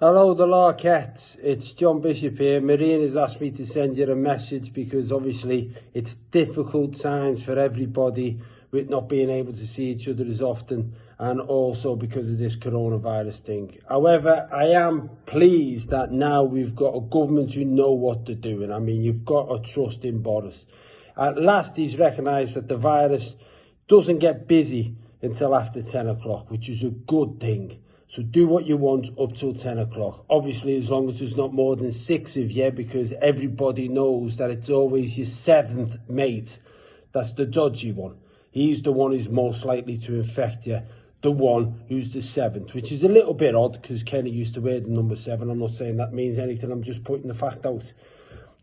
Hello, the Larkettes. It's John Bishop here. Marine has asked me to send you a message because obviously it's difficult times for everybody with not being able to see each other as often, and also because of this coronavirus thing. However, I am pleased that now we've got a government who know what they're doing. I mean, you've got to trust in Boris. At last, he's recognised that the virus doesn't get busy until after 10 o'clock, which is a good thing. So do what you want up till 10 o'clock. Obviously, as long as there's not more than 6 of you, because everybody knows that it's always your 7th mate that's the dodgy one. He's the one who's most likely to infect you, the one who's the 7th, which is a little bit odd because Kenny used to wear the number 7. I'm not saying that means anything, I'm just putting the fact out.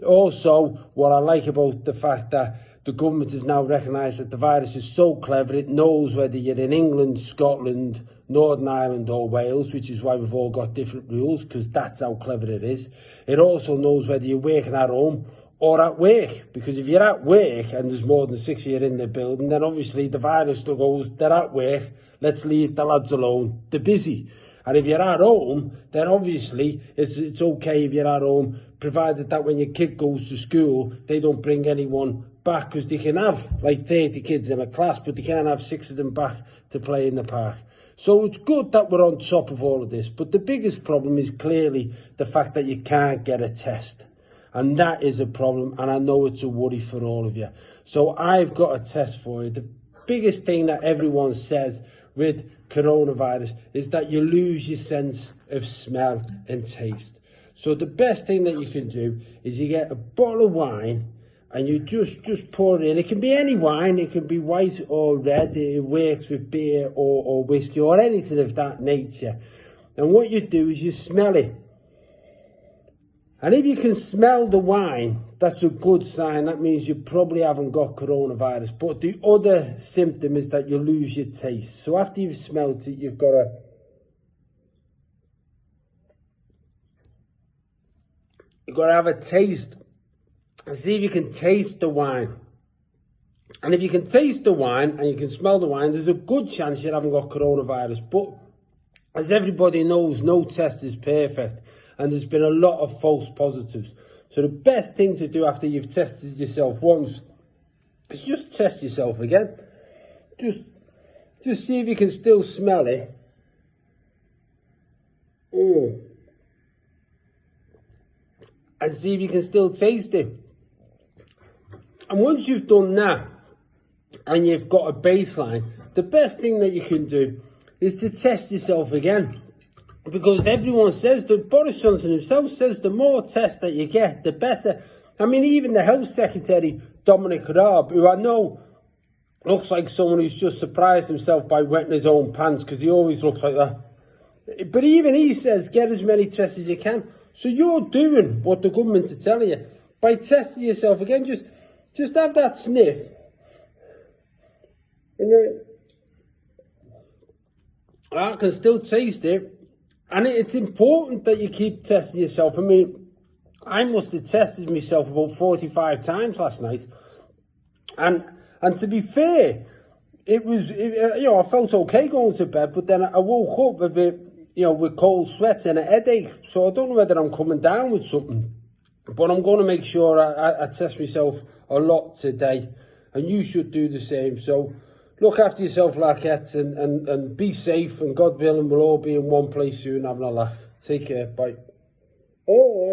Also, what I like about the fact that the government has now recognised that the virus is so clever, it knows whether you're in England, Scotland, Northern Ireland or Wales, which is why we've all got different rules, because that's how clever it is. It also knows whether you're working at home or at work, because if you're at work and there's more than 6 of you in the building, then obviously the virus still goes, they're at work, let's leave the lads alone, they're busy. And if you're at home, then obviously it's okay if you're at home, provided that when your kid goes to school, they don't bring anyone back, because they can have like 30 kids in a class, but they can't have 6 of them back to play in the park. So it's good that we're on top of all of this, but the biggest problem is clearly the fact that you can't get a test. And that is a problem, and I know it's a worry for all of you. So I've got a test for you. The biggest thing that everyone says with coronavirus is that you lose your sense of smell and taste. So the best thing that you can do is you get a bottle of wine and you just pour it in. It can be any wine, it can be white or red, it works with beer or whiskey or anything of that nature. And what you do is you smell it. And if you can smell the wine, that's a good sign. That means you probably haven't got coronavirus. But the other symptom is that you lose your taste. So after you've smelled it, you've got to have a taste and see if you can taste the wine. And if you can taste the wine and you can smell the wine, there's a good chance you haven't got coronavirus. But as everybody knows, no test is perfect. And there's been a lot of false positives. So the best thing to do after you've tested yourself once is just test yourself again. Just see if you can still smell it. And see if you can still taste it. And once you've done that, and you've got a baseline, the best thing that you can do is to test yourself again. Because everyone says, that Boris Johnson himself says, the more tests that you get, the better. I mean, even the Health Secretary, Dominic Raab, who I know looks like someone who's just surprised himself by wetting his own pants, because he always looks like that. But even he says, get as many tests as you can. So you're doing what the governments are telling you. By testing yourself again, just have that sniff. And I can still taste it. And it's important that you keep testing yourself. I mean, I must have tested myself about 45 times last night. And to be fair, I felt okay going to bed, but then I woke up a bit, with cold sweats and a headache. So I don't know whether I'm coming down with something. But I'm going to make sure I test myself a lot today. And you should do the same. So look after yourself, Larkettes, and be safe. And God willing, we'll all be in one place soon having a laugh. Take care. Bye. Oh,